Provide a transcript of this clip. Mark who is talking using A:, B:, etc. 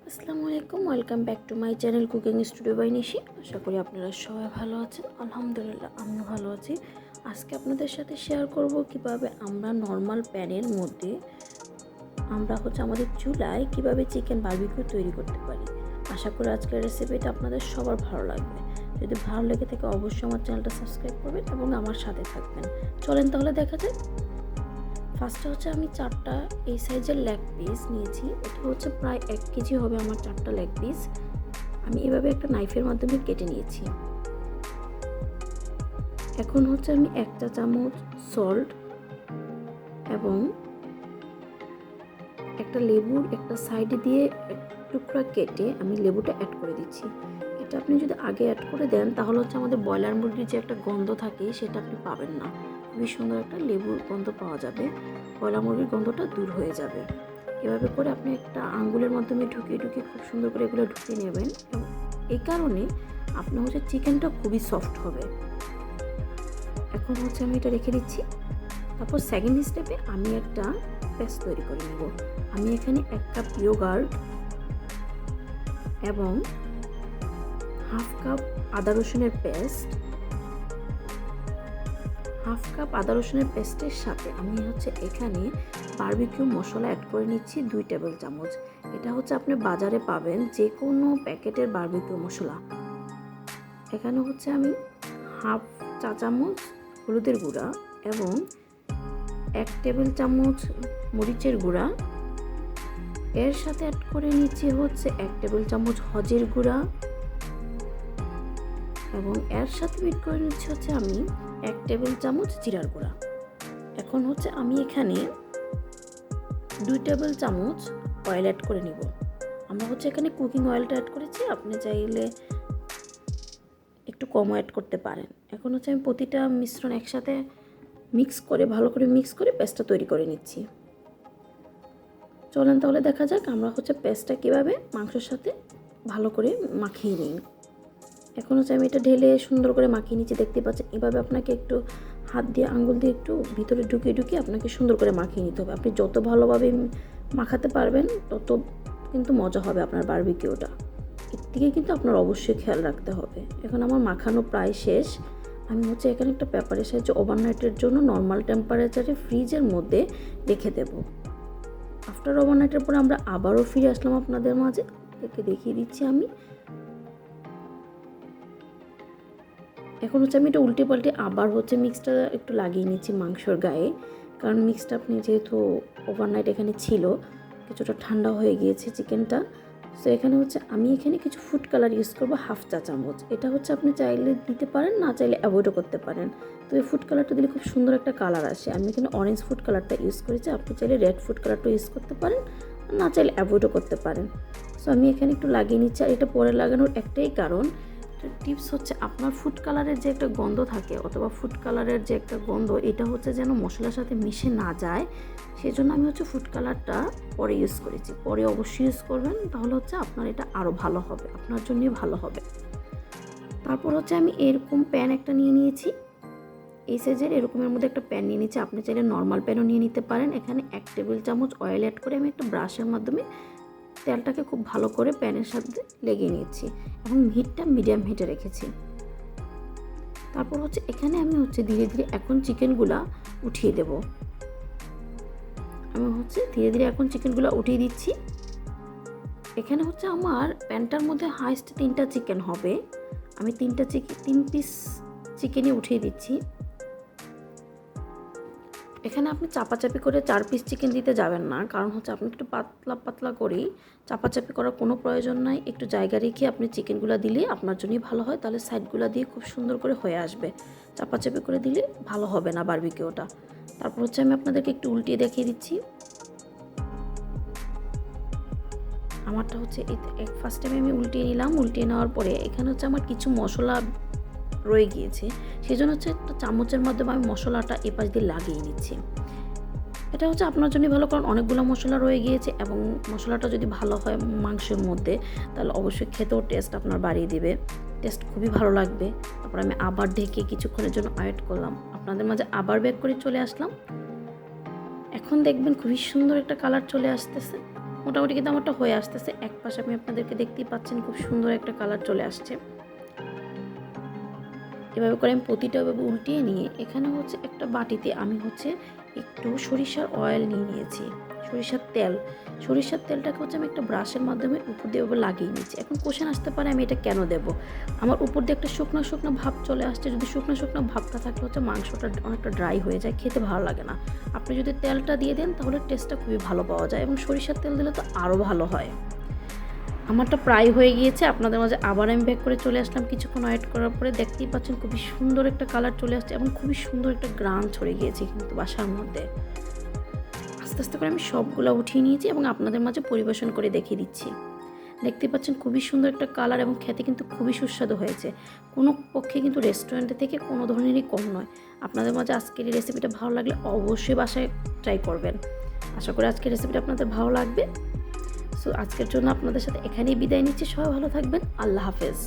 A: আসসালামু আলাইকুম, welcome back to my channel cooking studio by Nishi. আশা করি আপনারা সবাই ভালো আছেন। আলহামদুলিল্লাহ আমিও ভালো আছি। আজকে আপনাদের সাথে শেয়ার করব কিভাবে আমরা নর্মাল প্যানের মধ্যে আমাদের চুলায় কিভাবে চিকেন বারবিকিউ তৈরি করতে পারি। আশা করি আজকের রেসিপিটা আপনাদের সবার ভালো লাগবে। যদি ভালো লেগে থাকে অবশ্যই আমার চ্যানেলটা সাবস্ক্রাইব করবেন এবং আমার সাথে থাকবেন। চলেন তাহলে দেখা যাক। ফার্স্টে আমি 4টা এই সাইজের লেগ পিস নিয়েছি। এটা প্রায় 1 কেজি হবে আমার 4টা লেগ পিস। আমি এভাবে একটা নাইফের মাধ্যমে কেটে নিয়েছি। এখন আমি 1 চা চামচ সল্ট এবং একটা লেবুর একটা সাইডে দিয়ে এক টুকরা কেটে আমি লেবুটা অ্যাড করে দিচ্ছি। এটা আপনি যদি আগে অ্যাড করে দেন তাহলে আমাদের ব্রয়লার মুরগির যে একটা গন্ধ থাকে সেটা আপনি পাবেন না। খুবই সুন্দর একটা লেবুর গন্ধ পাওয়া যাবে, ব্রয়লার মুরগির গন্ধটা দূর হয়ে যাবে। এভাবে করে আপনি একটা আঙ্গুলের মাধ্যমে ঢুকিয়ে খুব সুন্দর করে এগুলো ঢুকিয়ে নেবেন এবং এই কারণে আপনার চিকেনটা খুবই সফট হবে। এখন আমি এটা রেখে দিচ্ছি। তারপর সেকেন্ড স্টেপে আমি একটা পেস্ট তৈরি করে নেব। আমি এখানে 1 কাপ ইয়োগার্ট এবং হাফ কাপ আদা রসুনের পেস্টের সাথে আমি এখানে বারবিকিউ মশলা অ্যাড করে নিচ্ছি 2 টেবিল চামচ। এটা আপনি বাজারে পাবেন যে কোনো প্যাকেটের বারবিকিউ মশলা। এখানে আমি হাফ চা চামচ হলুদের গুঁড়া এবং 1 টেবিল চামচ মরিচের গুঁড়া, এর সাথে অ্যাড করে নিচ্ছি 1 টেবিল চামচ হলদির গুঁড়া এবং এর সাথে মিট করে নিচ্ছি আমি 1 টেবিল চামচ জিরার গুঁড়া। এখন আমি এখানে 2 টেবিল চামচ অয়েল অ্যাড করে নিব। আমরা এখানে কুকিং অয়েলটা অ্যাড করেছি, আপনি চাইলে একটু কম অ্যাড করতে পারেন। এখন আমি প্রতিটা মিশ্রণ একসাথে ভালো করে মিক্স করে পেস্টটা তৈরি করে নিচ্ছি। চলেন তাহলে দেখা যাক আমরা পেস্টটা কীভাবে মাংসের সাথে ভালো করে মাখিয়ে নিই। এখন আমি এটা ঢেলে সুন্দর করে মাখিয়ে নিচ্ছি। দেখতে পাচ্ছেন এভাবে আপনাকে একটু হাত দিয়ে আঙ্গুল দিয়ে একটু ভিতরে ঢুকিয়ে আপনাকে সুন্দর করে মাখিয়ে নিতে হবে। আপনি যত ভালোভাবে মাখাতে পারবেন তত কিন্তু মজা হবে আপনার বারবিকিউটা। এর দিকে কিন্তু আপনার অবশ্যই খেয়াল রাখতে হবে। এখন আমার মাখানো প্রায় শেষ। আমি এখানে একটা পেপারের সাহায্যে ওভারনাইটের জন্য নর্মাল টেম্পারেচারে ফ্রিজের মধ্যে রেখে দেব। আফটার ওভারনাইটের পরে আমরা আবারও ফিরে আসলাম আপনাদের মাঝে, দেখিয়ে দিচ্ছি আমি। এখন আমি এটা উল্টে পাল্টে আবার মিক্সটা একটু লাগিয়ে নিচ্ছি মাংসর গায়ে, কারণ মিক্সটা আপনি যেহেতু ওভারনাইট এখানে ছিল কিছুটা ঠান্ডা হয়ে গিয়েছে চিকেনটা। সো এখানে আমি এখানে কিছু ফুড কালার ইউজ করবো হাফ চা চামচ। এটা আপনি চাইলে দিতে পারেন, না চাইলে অ্যাভয়েডও করতে পারেন। তো এই ফুড কালারটা দিলে খুব সুন্দর একটা কালার আসে। আমি এখানে অরেঞ্জ ফুড কালারটা ইউজ করেছি, আপনি চাইলে রেড ফুড কালারটা ইউজ করতে পারেন, না চাইলে অ্যাভয়েডও করতে পারেন। সো আমি এখানে একটু লাগিয়ে নিচ্ছি। আর এটা পরে লাগানোর একটাই কারণ, টিপস আপনার ফুড কালারের যে একটা গন্ধ থাকে অথবা ফুড কালারের যে একটা গন্ধ এটা যেন মশলার সাথে মিশে না যায়, সেই জন্য আমি ফুড কালারটা পরে ইউজ করেছি। পরে অবশ্যই ইউজ করবেন, তাহলে আপনার এটা আরও ভালো হবে, আপনার জন্যই ভালো হবে। তারপর আমি এরকম প্যান একটা নিয়ে নিয়েছি, এই সাইজের এরকমের মধ্যে একটা প্যান নিয়ে নিয়েছি। আপনি চাইলে নর্মাল প্যানও নিয়ে নিতে পারেন। এখানে 1 টেবিল চামচ অয়েল অ্যাড করে আমি একটা ব্রাশের মাধ্যমে তেলটাকে খুব ভালো করে প্যানের সাথে লেগে নিয়েছি এবং হিটটা মিডিয়াম হিটে রেখেছি। তারপর এখানে আমি ধীরে ধীরে এখন চিকেনগুলা উঠিয়ে দেব। আমি ধীরে ধীরে এখন চিকেনগুলো উঠিয়ে দিচ্ছি। এখানে আমার প্যানটার মধ্যে হাইস্ট 3টা চিকেন হবে। আমি 3 পিস চিকেনই উঠিয়ে দিচ্ছি। এখানে আপনি চাপাচাপি করে 4 পিস চিকেন দিতে যাবেন না, কারণ আপনি একটু পাতলা পাতলা করেই, চাপাচাপি করার কোনো প্রয়োজন নাই। একটু জায়গা রেখে আপনি চিকেনগুলো দিলে আপনার জন্যই ভালো হয়, তাহলে সাইডগুলো দিয়ে খুব সুন্দর করে হয়ে আসবে। চাপাচাপি করে দিলে ভালো হবে না বারবিকিউটা। তারপর আমি আপনাদেরকে একটু উল্টিয়ে দেখিয়ে দিচ্ছি। আমারটা ফার্স্ট টাইমে আমি উল্টিয়ে নিলাম। উল্টিয়ে নেওয়ার পরে এখানে আমার কিছু মশলা রয়ে গিয়েছে, সেই জন্য একটা চামচের মাধ্যমে আমি মশলাটা এপাশ দিয়ে লাগিয়ে নিচ্ছি। এটা আপনার জন্য ভালো, কারণ অনেকগুলো মশলা রয়ে গিয়েছে এবং মশলাটা যদি ভালো হয় মাংসের মধ্যে তাহলে অবশ্যই খেতেও টেস্ট আপনার বাড়িয়ে দিবে, টেস্ট খুবই ভালো লাগবে। তারপর আমি আবার ঢেকে কিছুক্ষণের জন্য ওয়েট করলাম। আপনাদের মাঝে আবার ব্যাক করে চলে আসলাম। এখন দেখবেন খুবই সুন্দর একটা কালার চলে আসতেছে। মোটামুটি কিন্তু আমারটা হয়ে আসতেছে। এক পাশে আমি আপনাদেরকে দেখতেই পাচ্ছেন খুব সুন্দর একটা কালার চলে আসছে। এভাবে করে আমি প্রতিটা এভাবে উল্টিয়ে নিয়ে এখানে হচ্ছে একটা বাটিতে আমি হচ্ছে একটু সরিষার অয়েল নিয়ে নিয়েছি, সরিষার তেলটাকে হচ্ছে আমি একটা ব্রাশের মাধ্যমে উপর দিয়ে এভাবে লাগিয়ে নিচ্ছি। এখন কোশ্চেন আসতে পারে আমি এটা কেন দেব, আমার উপর দিয়ে একটা শুকনো শুকনো ভাব চলে আসছে। যদি শুকনো শুকনো ভাবটা থাকে হচ্ছে মাংসটা অনেকটা ড্রাই হয়ে যায়, খেতে ভালো লাগে না। আপনি যদি তেলটা দিয়ে দেন তাহলে টেস্টটা খুবই ভালো পাওয়া যায়, এবং সরিষার তেল দিলে তো আরও ভালো হয়। আমারটা প্রায় হয়ে গিয়েছে, আপনাদের মাঝে আবার আমি ব্যাক করে চলে আসলাম। কিছুক্ষণ ওয়েট করার পরে দেখতেই পাচ্ছেন খুবই সুন্দর একটা কালার চলে আসছে এবং খুবই সুন্দর একটা গ্রান ছড়ে গিয়েছে কিন্তু বাসার মধ্যে। আস্তে আস্তে করে আমি সবগুলো উঠিয়ে নিয়েছি এবং আপনাদের মাঝে পরিবেশন করে দেখিয়ে দিচ্ছি। দেখতেই পাচ্ছেন খুবই সুন্দর একটা কালার এবং খেতে কিন্তু খুবই সুস্বাদু হয়েছে। কোনো পক্ষে কিন্তু রেস্টুরেন্টে থেকে কোনো ধরনেরই কম নয়। আপনাদের মাঝে আজকের এই রেসিপিটা ভালো লাগলে অবশ্যই বাসায় ট্রাই করবেন। আশা করি আজকের রেসিপিটা আপনাদের ভালো লাগবে। সো আজকের জন্য আপনাদের সাথে এখানেই বিদায় নিচ্ছি। সবাই ভালো থাকবেন। আল্লাহ হাফেজ।